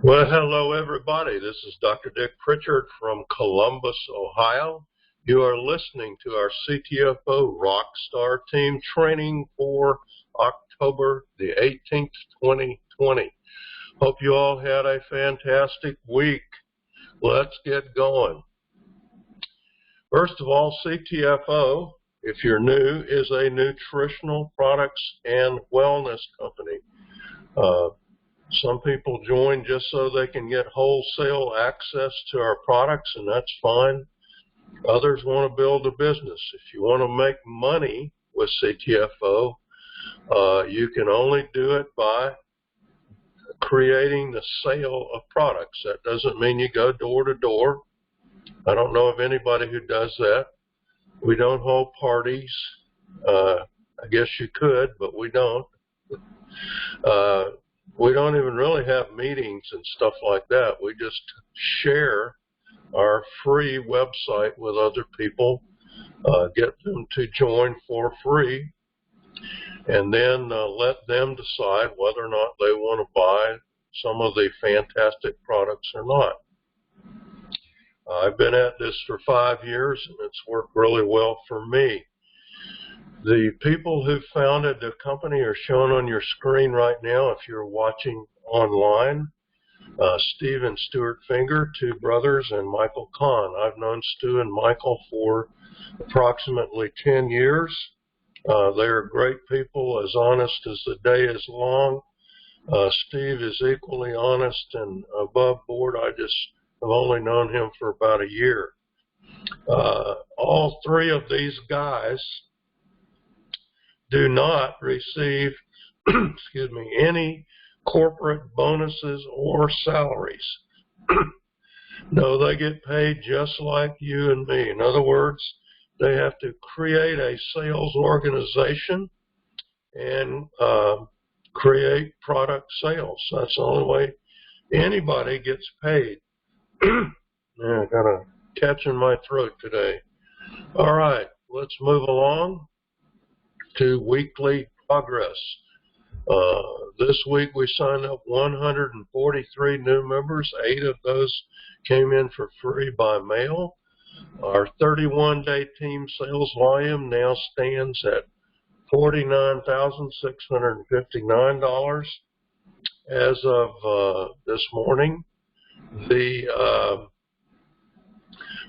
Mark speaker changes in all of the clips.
Speaker 1: Well, hello everybody. This is Dr. Dick Pritchard from Columbus, Ohio. You are listening to our CTFO Rockstar Team training for October the 18th, 2020. Hope you all had a fantastic week. Let's get going. First of all, CTFO, if you're new, is a nutritional products and wellness company. Some people join just so they can get wholesale access to our products, and that's fine. Others want to build a business. If you want to make money with CTFO, you can only do it by creating the sale of products. That doesn't mean you go door to door. I don't know of anybody who does that. We don't hold parties. I guess you could, but we don't. We don't even really have meetings and stuff like that. We just share our free website with other people, get them to join for free, and then let them decide whether or not they want to buy some of the fantastic products or not. I've been at this for 5 years, and it's worked really well for me. The people who founded the company are shown on your screen right now if you're watching online. Steve and Stuart Finger, two brothers, and Michael Kahn. I've known Stu and Michael for approximately 10 years. They're great people, as honest as the day is long. Steve is equally honest and above board. I just have only known him for about a year. All three of these guys do not receive, any corporate bonuses or salaries. No, they get paid just like you and me. In other words, they have to create a sales organization and create product sales. That's the only way anybody gets paid. I got a catch in my throat today. All right, let's move along to weekly progress. This week we signed up 143 new members. 8 of those came in for free by mail. Our 31-day team sales volume now stands at $49,659 as of this morning. The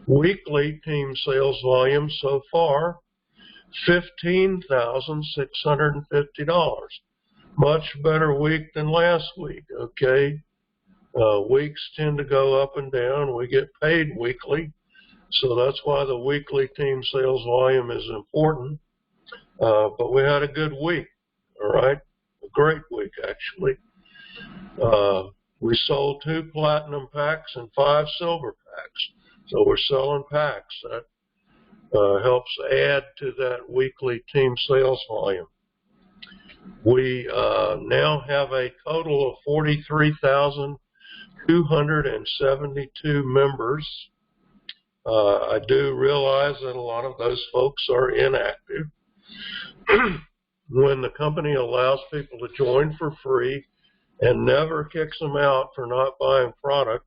Speaker 1: weekly team sales volume so far, $15,650. Much better week than last week, okay? Weeks tend to go up and down. We get paid weekly, so that's why the weekly team sales volume is important. But we had a good week, all right? A great week, actually. We sold 2 platinum packs and 5 silver packs, so we're selling packs. That helps add to that weekly team sales volume. We now have a total of 43,272 members. I do realize that a lot of those folks are inactive. When the company allows people to join for free and never kicks them out for not buying product,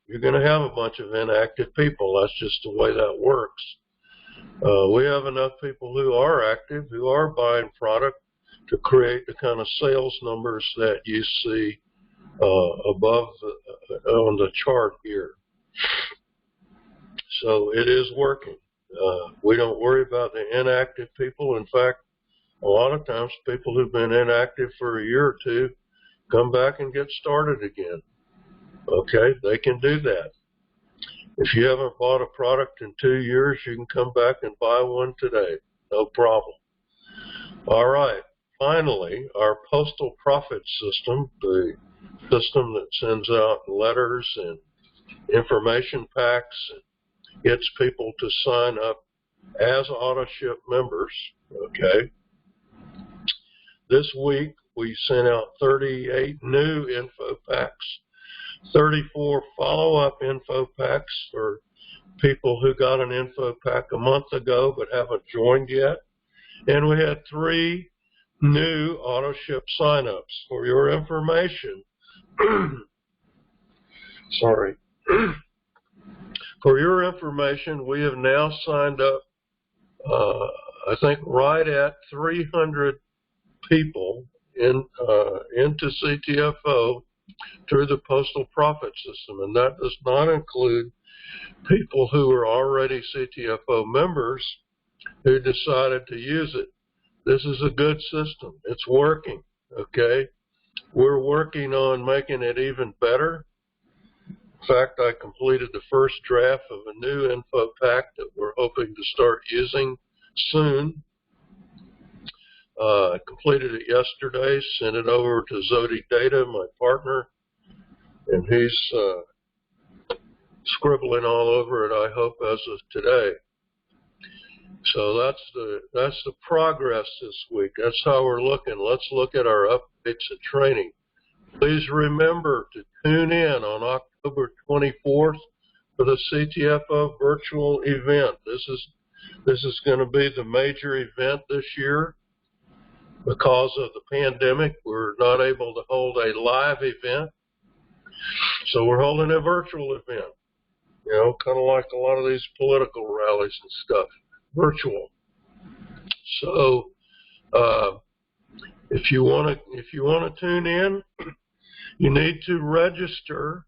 Speaker 1: you're going to have a bunch of inactive people. That's just the way that works. We have enough people who are active, who are buying product, to create the kind of sales numbers that you see above on the chart here. So it is working. We don't worry about the inactive people. In fact, a lot of times people who've been inactive for a year or two come back and get started again. Okay, they can do that. If you haven't bought a product in 2 years, you can come back and buy one today. No problem. All right, finally, our postal profit system, the system that sends out letters and information packs and gets people to sign up as auto-ship members, okay? This week, we sent out 38 new info packs, 34 follow-up info packs for people who got an info pack a month ago but haven't joined yet. And we had 3 new auto-ship sign-ups. For your information, Sorry. For your information, we have now signed up, I think, right at 300 people into CTFO through the postal profit system, and that does not include people who are already CTFO members who decided to use it. This is a good system. It's working, okay? We're working on making it even better. In fact, I completed the first draft of a new info pack that we're hoping to start using soon. I completed it yesterday, sent it over to Zodi Data, my partner, and he's scribbling all over it, I hope, as of today. So that's the progress this week. That's how we're looking. Let's look at our updates and training. Please remember to tune in on October 24th for the CTFO virtual event. This is going to be the major event this year. Because of the pandemic, we're not able to hold a live event, so we're holding a virtual event. You know, kind of like a lot of these political rallies and stuff, virtual. So, if you want to tune in, you need to register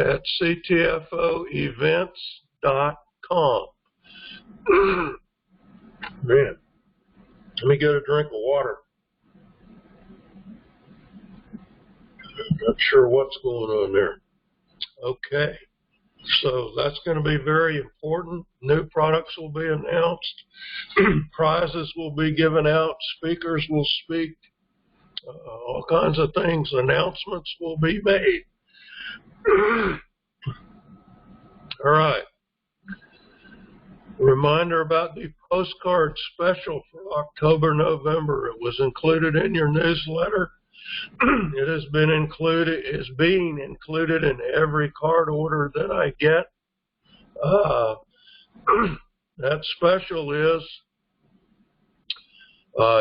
Speaker 1: at ctfoevents.com. Man, let me get a drink of water. Not sure what's going on there. Okay, so that's going to be very important. New products will be announced. Prizes will be given out. Speakers will speak. All kinds of things. Announcements will be made. All right. Reminder about the postcard special for October, November. It was included in your newsletter. It has been included, is being included in every card order that I get. That special is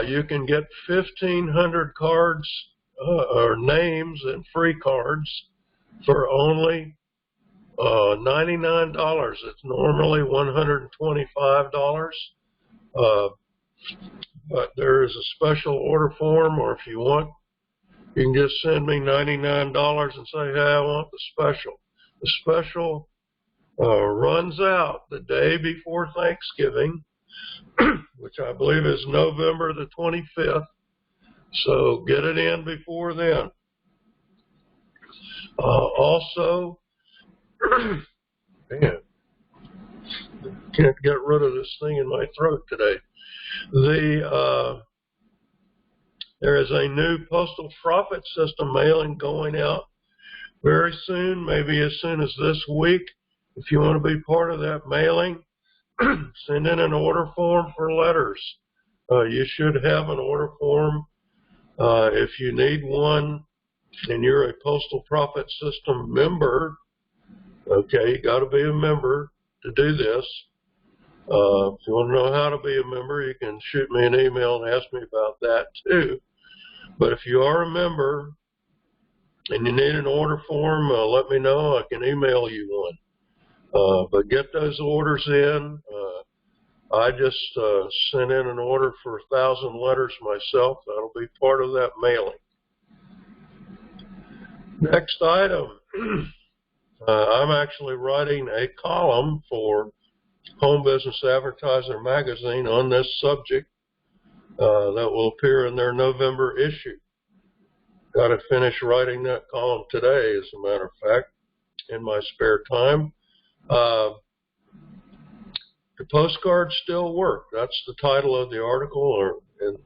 Speaker 1: you can get 1,500 cards or names and free cards for only $99. It's normally $125. But there is a special order form, or if you want, you can just send me $99 and say, hey, I want the special. The special runs out the day before Thanksgiving, which I believe is November the 25th. So get it in before then. Also, man, can't get rid of this thing in my throat today. There is a new postal profit system mailing going out very soon, maybe as soon as this week. If you want to be part of that mailing, send in an order form for letters. You should have an order form. If you need one and you're a postal profit system member, okay, you got to be a member to do this. If you want to know how to be a member, you can shoot me an email and ask me about that too. But if you are a member and you need an order form, let me know. I can email you one. But get those orders in. I just sent in an order for 1,000 letters myself. That'll be part of that mailing. Next item. I'm actually writing a column for Home Business Advertiser magazine on this subject that will appear in their November issue. Got to finish writing that column today, as a matter of fact, in my spare time. The postcards still work. That's the title of the article. And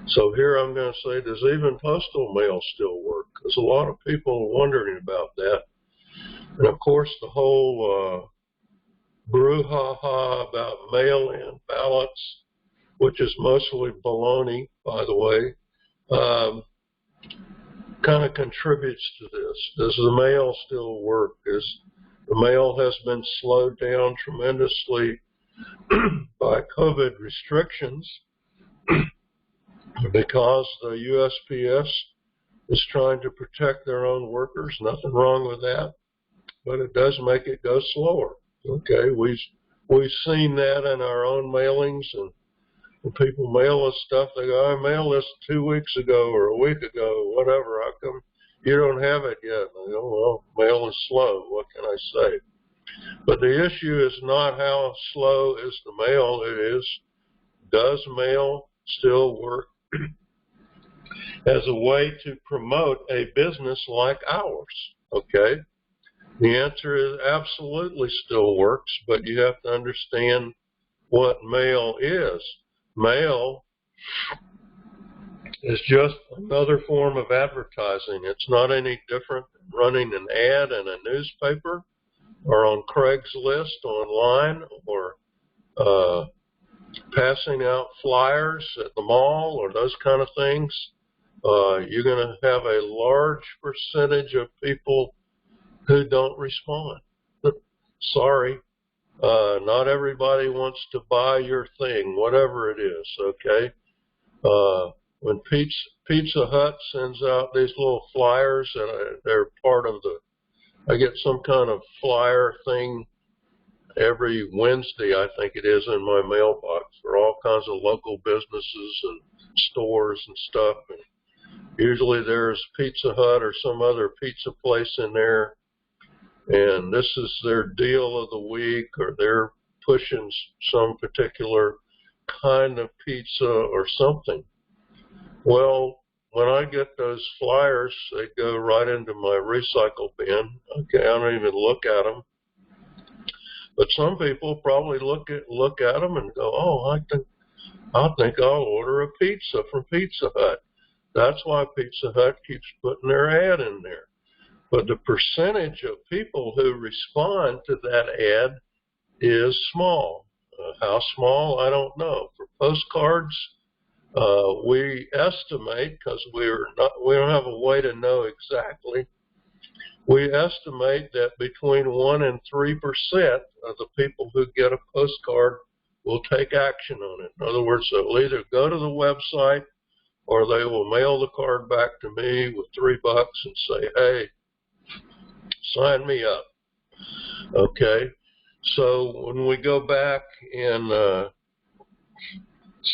Speaker 1: so here I'm going to say, does even postal mail still work? Because a lot of people are wondering about that. And of course, the whole brouhaha about mail-in ballots, which is mostly baloney, by the way, kind of contributes to this. Does the mail still work? The mail has been slowed down tremendously by COVID restrictions because the USPS is trying to protect their own workers. Nothing wrong with that, but it does make it go slower. Okay, we've seen that in our own mailings, and when people mail us stuff, they go, I mailed this 2 weeks ago or a week ago, whatever. How come you don't have it yet? And I go, well, mail is slow. What can I say? But the issue is not how slow is the mail. It is, does mail still work as a way to promote a business like ours? Okay. The answer is absolutely still works, but you have to understand what mail is. Mail is just another form of advertising. It's not any different than running an ad in a newspaper or on Craigslist online or passing out flyers at the mall or those kind of things. You're going to have a large percentage of people who don't respond. Sorry, not everybody wants to buy your thing, whatever it is, okay? When Pizza Hut sends out these little flyers, and they're part of the, I get some kind of flyer thing every Wednesday, I think it is, in my mailbox for all kinds of local businesses and stores and stuff. And usually there's Pizza Hut or some other pizza place in there, and this is their deal of the week, or they're pushing some particular kind of pizza or something. Well, when I get those flyers, they go right into my recycle bin. Okay, I don't even look at them. But some people probably look at them and go, oh, I think I'll order a pizza from Pizza Hut. That's why Pizza Hut keeps putting their ad in there. But the percentage of people who respond to that ad is small. How small, I don't know. For postcards, we estimate, because we don't have a way to know exactly, we estimate that between 1% and 3% of the people who get a postcard will take action on it. In other words, they'll either go to the website or they will mail the card back to me with $3 and say, hey, sign me up. Okay, so when we go back and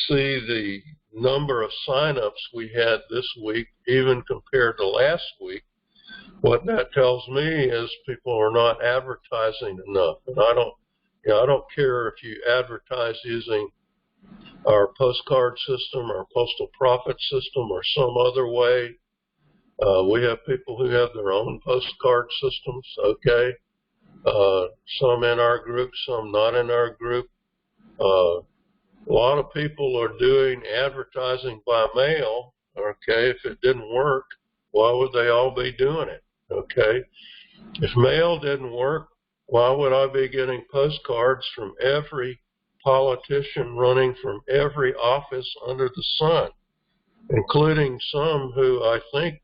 Speaker 1: see the number of sign-ups we had this week, even compared to last week, what that tells me is people are not advertising enough. And I don't care if you advertise using our postcard system, our postal profit system, or some other way. We have people who have their own postcard systems, okay? Some in our group, some not in our group. A lot of people are doing advertising by mail, okay? If it didn't work, why would they all be doing it, okay? If mail didn't work, why would I be getting postcards from every politician running from every office under the sun, including some who I think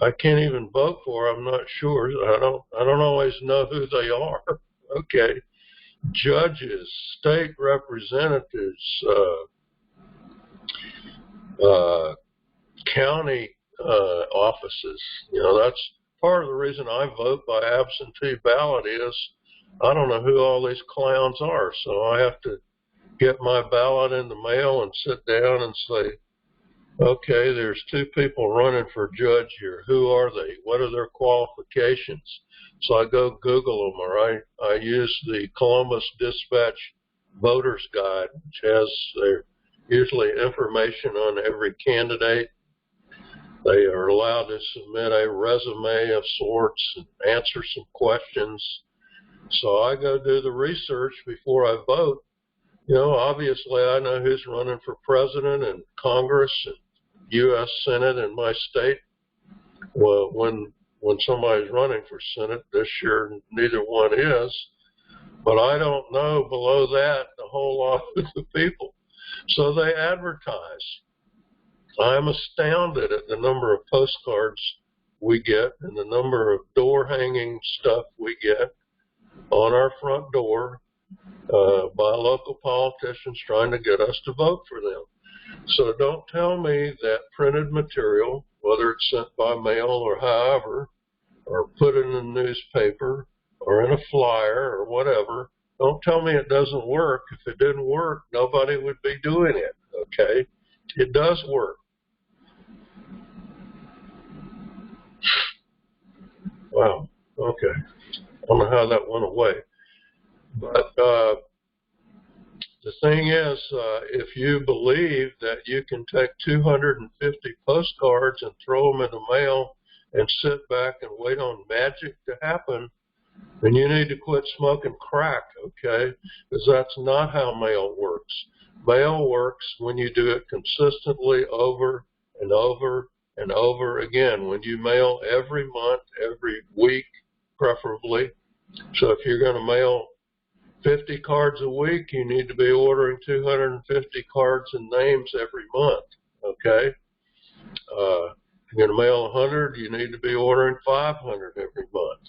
Speaker 1: I can't even vote for? I'm not sure. I don't always know who they are. Okay, judges, state representatives, county offices. You know, that's part of the reason I vote by absentee ballot is I don't know who all these clowns are, so I have to get my ballot in the mail and sit down and say, okay, there's 2 people running for judge here. Who are they? What are their qualifications? So I go Google them, or I use the Columbus Dispatch Voters Guide, which has usually information on every candidate. They are allowed to submit a resume of sorts and answer some questions. So I go do the research before I vote. You know, obviously I know who's running for president and Congress and U.S. Senate in my state. Well, when somebody's running for Senate this year, neither one is. But I don't know below that a whole lot of the people. So they advertise. I'm astounded at the number of postcards we get and the number of door-hanging stuff we get on our front door by local politicians trying to get us to vote for them. So don't tell me that printed material, whether it's sent by mail or however, or put in the newspaper or in a flyer or whatever. Don't tell me it doesn't work. If it didn't work, nobody would be doing it, okay? It does work. Wow, okay. I don't know how that went away. But the thing is, if you believe that you can take 250 postcards and throw them in the mail and sit back and wait on magic to happen, then you need to quit smoking crack, okay? Because that's not how mail works. Mail works when you do it consistently over and over and over again. When you mail every month, every week, preferably. So if you're going to mail 50 cards a week, you need to be ordering 250 cards and names every month, okay? If you're going to mail 100, you need to be ordering 500 every month.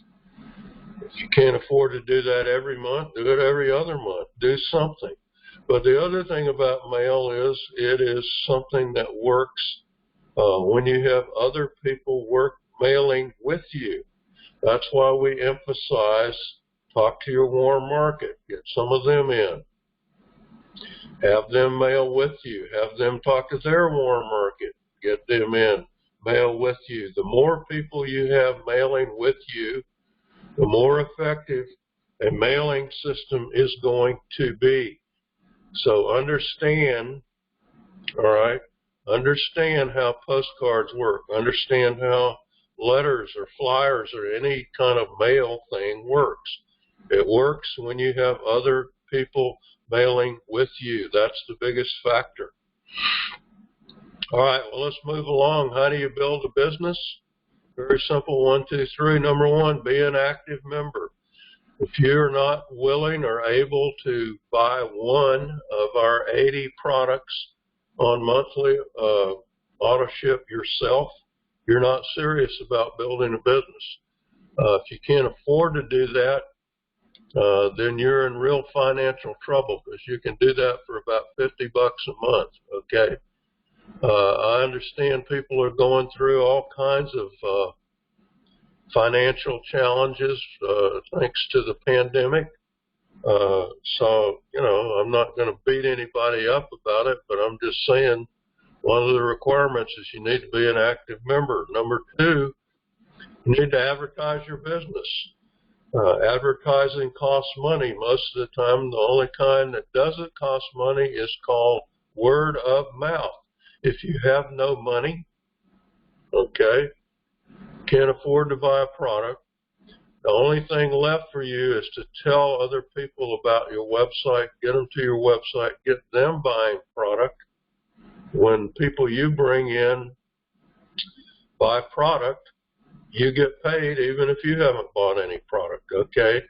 Speaker 1: If you can't afford to do that every month, do it every other month. Do something. But the other thing about mail is it is something that works when you have other people mailing with you. That's why we emphasize talk to your warm market. Get some of them in. Have them mail with you. Have them talk to their warm market. Get them in. Mail with you. The more people you have mailing with you, the more effective a mailing system is going to be. So understand, all right, understand how postcards work. Understand how letters or flyers or any kind of mail thing works. It works when you have other people mailing with you. That's the biggest factor. All right, well, let's move along. How do you build a business? Very simple, 1, 2, 3. Number one, be an active member. If you're not willing or able to buy one of our 80 products on monthly auto ship yourself, you're not serious about building a business. If you can't afford to do that, then you're in real financial trouble, because you can do that for about $50 a month, okay? I understand people are going through all kinds of financial challenges thanks to the pandemic. So, you know, I'm not going to beat anybody up about it, but I'm just saying one of the requirements is you need to be an active member. Number two, you need to advertise your business. Advertising costs money. Most of the time, the only kind that doesn't cost money is called word of mouth. If you have no money, okay, can't afford to buy a product, the only thing left for you is to tell other people about your website, get them to your website, get them buying product. When people you bring in buy product, you get paid even if you haven't bought any product, okay?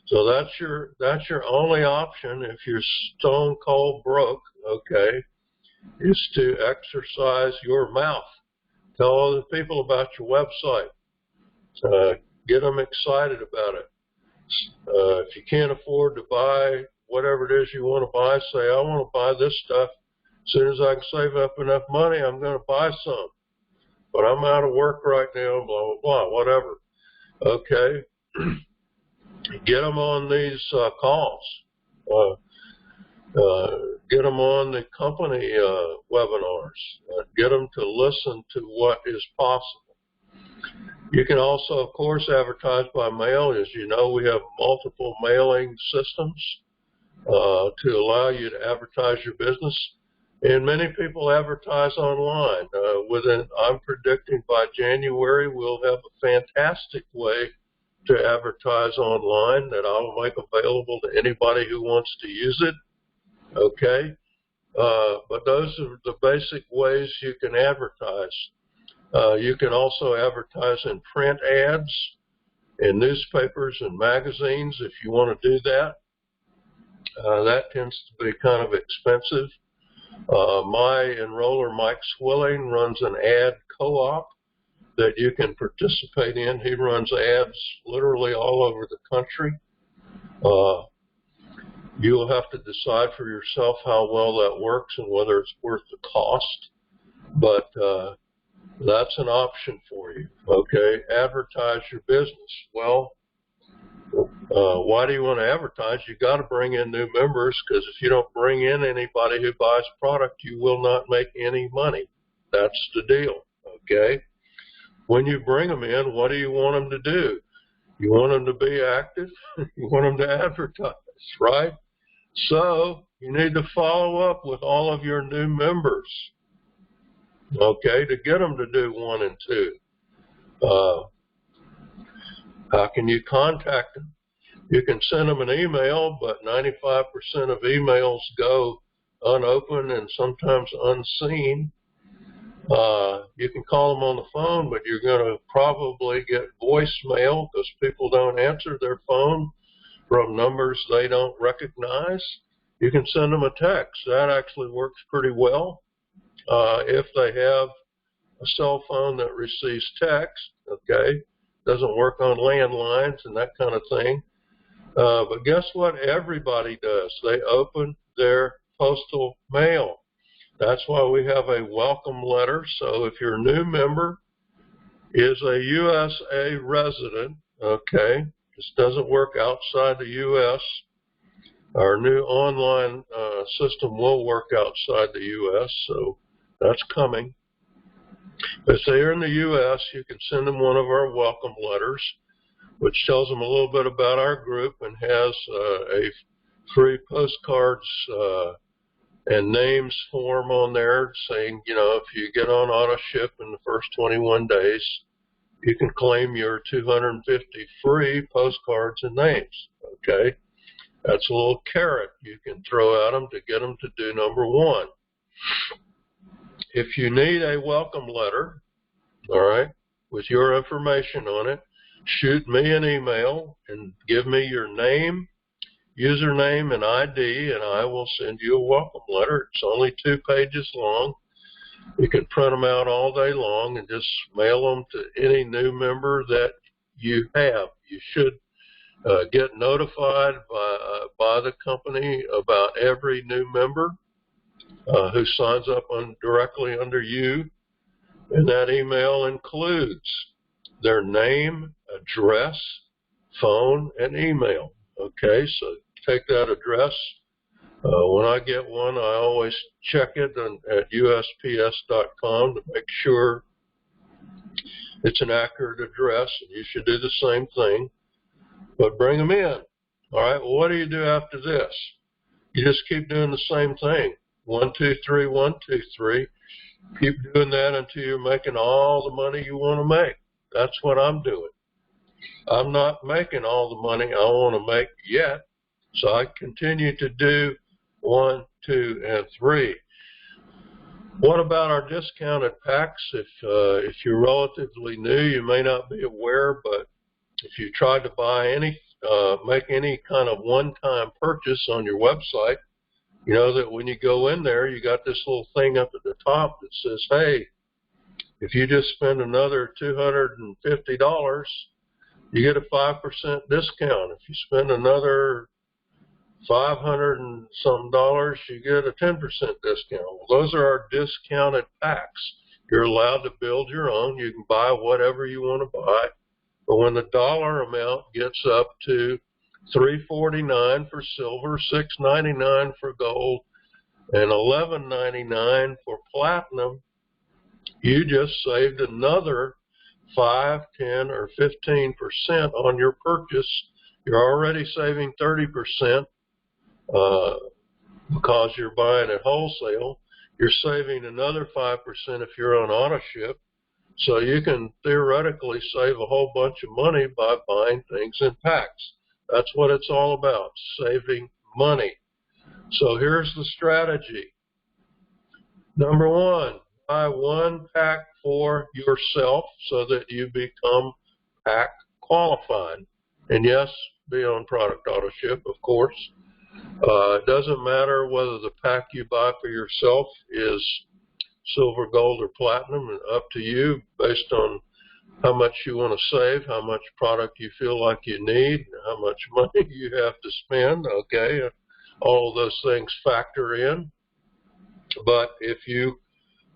Speaker 1: So that's your only option if you're stone cold broke, okay, is to exercise your mouth. Tell other people about your website. Get them excited about it. If you can't afford to buy whatever it is you want to buy, say, I want to buy this stuff. As soon as I can save up enough money, I'm going to buy some. But I'm out of work right now, blah, blah, blah, whatever. Okay? Get them on these calls. Get them on the company webinars. Get them to listen to what is possible. You can also, of course, advertise by mail. As you know, we have multiple mailing systems to allow you to advertise your business. And many people advertise online. I'm predicting by January we'll have a fantastic way to advertise online that I'll make available to anybody who wants to use it. Okay? But those are the basic ways you can advertise. You can also advertise in print ads, in newspapers and magazines if you want to do that. That tends to be kind of expensive. My enroller, Mike Swilling, runs an ad co-op that you can participate in. He runs ads literally all over the country. You'll have to decide for yourself how well that works and whether it's worth the cost. But That's an option for you, okay? Advertise your business. Well, why do you want to advertise? You got to bring in new members, because if you don't bring in anybody who buys product, you will not make any money. That's the deal, okay? When you bring them in, what do you want them to do? You want them to be active? You want them to advertise, right? So you need to follow up with all of your new members, okay, to get them to do 1 and 2. How can you contact them? You can send them an email, but 95% of emails go unopened and sometimes unseen. You can call them on the phone, but you're going to probably get voicemail, because people don't answer their phone from numbers they don't recognize. You can send them a text. That actually works pretty well. If they have a cell phone that receives text, okay, doesn't work on landlines and that kind of thing. But guess what everybody does? They open their postal mail. That's why we have a welcome letter. So if your new member is a USA resident, okay, this doesn't work outside the U.S., our new online system will work outside the U.S., so that's coming. If they're in the U.S., you can send them one of our welcome letters, which tells them a little bit about our group and has a free postcards and names form on there saying, you know, if you get on auto ship in the first 21 days, you can claim your 250 free postcards and names, okay? That's a little carrot you can throw at them to get them to do number 1. If you need a welcome letter, all right, with your information on it, shoot me an email and give me your name, username, and ID, and I will send you a welcome letter. It's only 2 pages long. You can print them out all day long and just mail them to any new member that you have. You should get notified by the company about every new member who signs up directly under you, and that email includes their name, address, phone, and email. Okay, so take that address. When I get one, I always check it at USPS.com to make sure it's an accurate address, and you should do the same thing, but bring them in. All right, well, what do you do after this? You just keep doing the same thing. 1, 2, 3, 1, 2, 3. Keep doing that until you're making all the money you want to make. That's what I'm doing. I'm not making all the money I want to make yet, so I continue to do 1, 2, and 3. What about our discounted packs? If you're relatively new, you may not be aware, but if you tried to buy make any kind of one-time purchase on your website, you know that when you go in there, you got this little thing up at the top that says, hey, if you just spend another $250, you get a 5% discount. If you spend another $500 and some dollars, you get a 10% discount. Well, those are our discounted packs. You're allowed to build your own. You can buy whatever you want to buy. But when the dollar amount gets up to $349 for silver, $699 for gold, and $1199 for platinum, you just saved another 5, 10, or 15% on your purchase. You're already saving 30% because you're buying at wholesale. You're saving another 5% if you're on auto ship. So you can theoretically save a whole bunch of money by buying things in packs. That's what it's all about, saving money. So here's the strategy. Number 1, buy 1 pack for yourself so that you become pack qualified. And yes, be on product auto ship, of course. It doesn't matter whether the pack you buy for yourself is silver, gold, or platinum, and up to you based on how much you want to save, how much product you feel like you need, how much money you have to spend, okay? All of those things factor in. But if you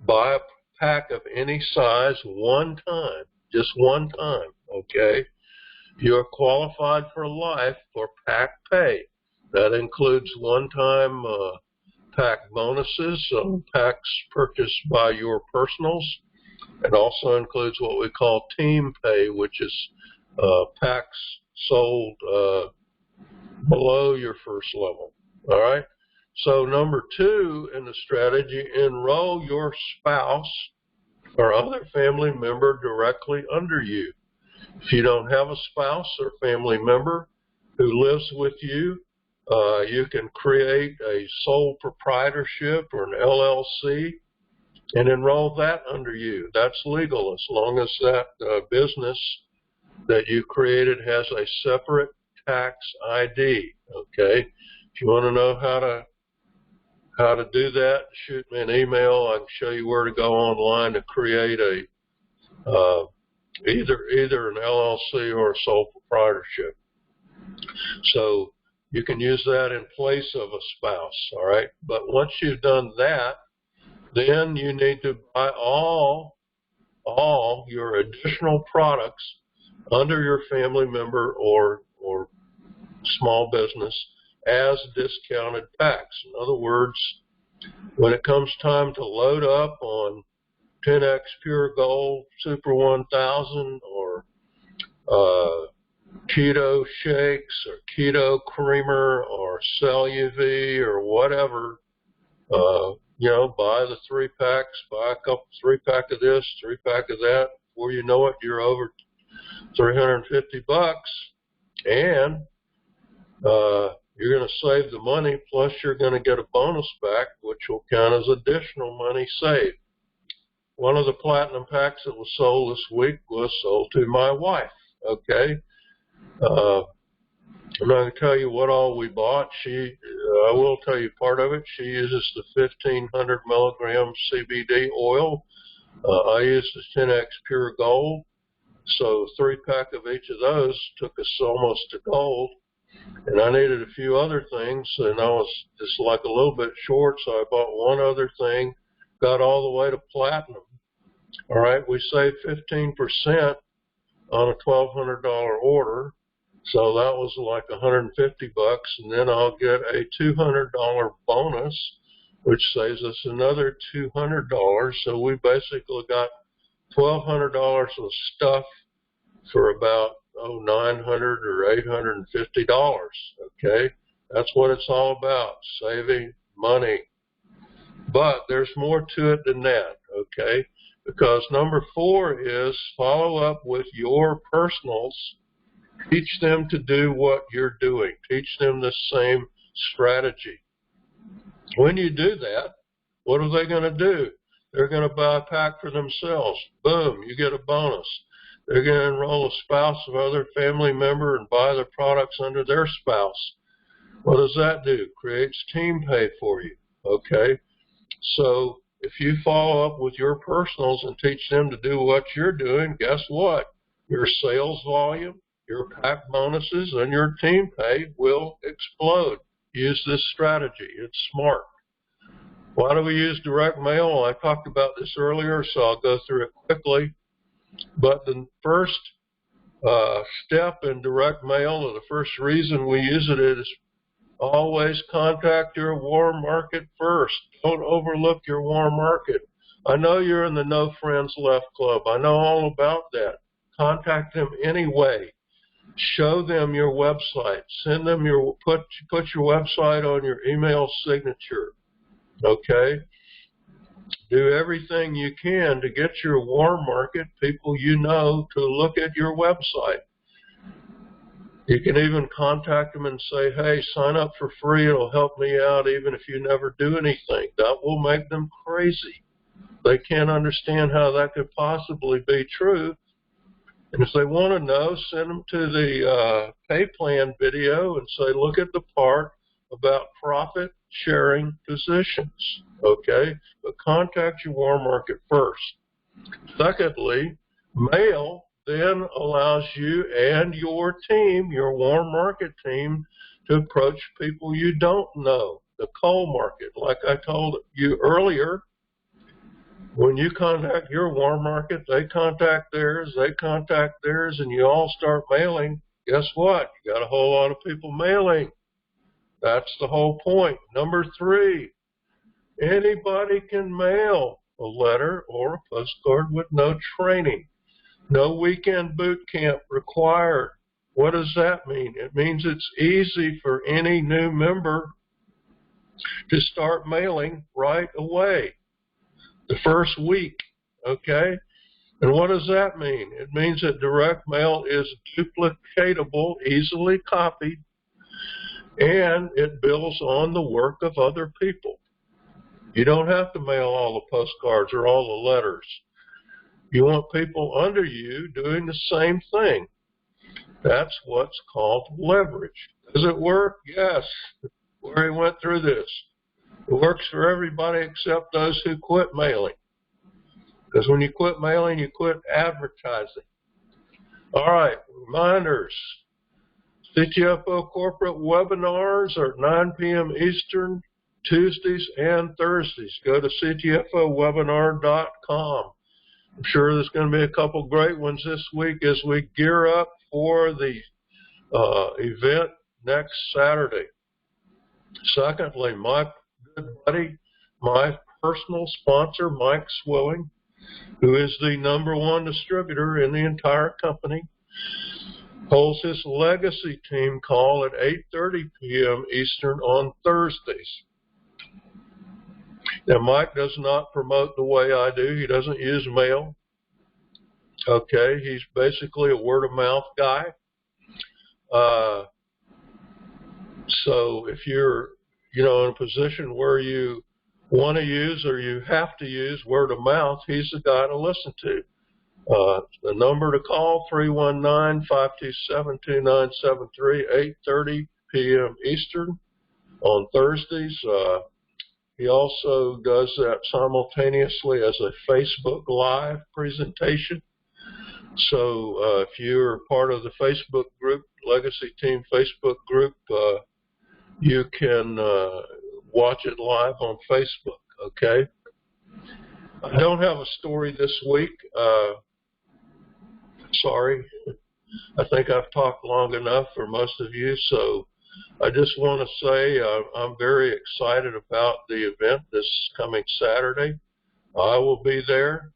Speaker 1: buy pack of any size one time, just one time, okay? You're qualified for life for pack pay. That includes one-time pack bonuses, packs purchased by your personals. It also includes what we call team pay, which is packs sold below your first level. All right? So number 2 in the strategy, enroll your spouse or other family member directly under you. If you don't have a spouse or family member who lives with you, you can create a sole proprietorship or an LLC and enroll that under you. That's legal as long as that business that you created has a separate tax ID, okay? If you want to know how to do that, shoot me an email. I can show you where to go online to create a either an LLC or a sole proprietorship. So you can use that in place of a spouse, all right? But once you've done that, then you need to buy all your additional products under your family member or small business as discounted packs. In other words, when it comes time to load up on 10X Pure Gold, Super 1000, or Keto Shakes, or Keto Creamer, or Cell UV, or whatever, you know, buy the 3-packs, buy a 3-pack of this, 3-pack of that. Before you know it, you're over $350, and you're going to save the money, plus you're going to get a bonus back, which will count as additional money saved. One of the platinum packs that was sold this week was sold to my wife, okay? I'm not going to tell you what all we bought. I will tell you part of it. She uses the 1,500 milligram CBD oil. I use the 10X Pure Gold. So 3-pack of each of those took us almost to gold. And I needed a few other things, and I was just like a little bit short, so I bought one other thing, got all the way to platinum. All right, we saved 15% on a $1,200 order. So that was like $150, and then I'll get a $200 bonus, which saves us another $200. So we basically got $1,200 of stuff for about $900 or $850. Okay, that's what it's all about, saving money. But there's more to it than that. Okay, because number 4 is follow up with your personals. Teach them to do what you're doing. Teach them the same strategy. When you do that, what are they going to do? They're going to buy a pack for themselves. Boom, you get a bonus. They're going to enroll a spouse or other family member and buy the products under their spouse. What does that do? Creates team pay for you, okay? So if you follow up with your personals and teach them to do what you're doing, guess what? Your sales volume, your pack bonuses, and your team pay will explode. Use this strategy. It's smart. Why do we use direct mail? I talked about this earlier, so I'll go through it quickly. But the first step in direct mail, or the first reason we use it, is always contact your warm market first. Don't overlook your warm market. I know you're in the No Friends Left Club. I know all about that. Contact them anyway. Show them your website. Send them put your website on your email signature. Okay? Do everything you can to get your warm market, people you know, to look at your website. You can even contact them and say, hey, sign up for free. It'll help me out even if you never do anything. That will make them crazy. They can't understand how that could possibly be true. And if they want to know, send them to the pay plan video and say, look at the part about profit sharing positions, okay? But contact your warm market first. Secondly, mail then allows you and your team, your warm market team, to approach people you don't know, the cold market. Like I told you earlier, When you contact your warm market, they contact theirs, and you all start mailing. Guess what? You got a whole lot of people mailing. That's the whole point. Number 3, anybody can mail a letter or a postcard with no training. No weekend boot camp required. What does that mean? It means it's easy for any new member to start mailing right away, the first week, okay? And what does that mean? It means that direct mail is duplicatable, easily copied, and it builds on the work of other people. You don't have to mail all the postcards or all the letters. You want people under you doing the same thing. That's what's called leverage. Does it work? Yes. We already went through this. It works for everybody except those who quit mailing. Because when you quit mailing, you quit advertising. All right, reminders. CTFO corporate webinars are at 9 p.m. Eastern, Tuesdays and Thursdays. Go to CTFOwebinar.com. I'm sure there's going to be a couple great ones this week as we gear up for the event next Saturday. Secondly, my good buddy, my personal sponsor, Mike Swilling, who is the #1 distributor in the entire company, holds his legacy team call at 8:30 p.m. Eastern on Thursdays. Now, Mike does not promote the way I do. He doesn't use mail. Okay, he's basically a word-of-mouth guy. So if you're, in a position where you want to use or you have to use word of mouth, he's the guy to listen to. The number to call, 319-527-2973, 8:30 p.m. Eastern on Thursdays. He also does that simultaneously as a Facebook Live presentation. So if you're part of the Facebook group, Legacy Team Facebook group, you can watch it live on Facebook, okay? I don't have a story this week. Sorry. I think I've talked long enough for most of you, so I just want to say I'm very excited about the event this coming Saturday. I will be there.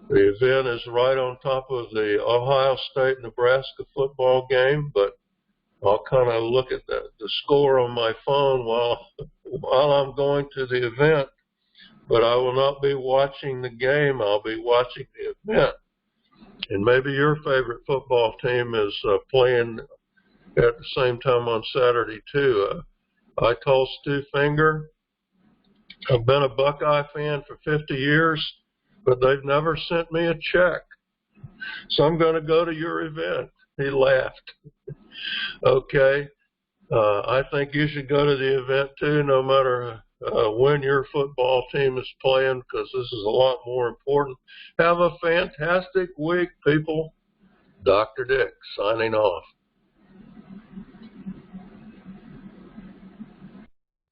Speaker 1: The event is right on top of the Ohio State-Nebraska football game, but I'll kind of look at the score on my phone while I'm going to the event, but I will not be watching the game. I'll be watching the event. And maybe your favorite football team is playing at the same time on Saturday, too. I told Stu Finger, I've been a Buckeye fan for 50 years, but they've never sent me a check. So I'm going to go to your event. He laughed. Okay. I think you should go to the event, too, no matter when your football team is playing, because this is a lot more important. Have a fantastic week, people. Dr. Dick, signing off.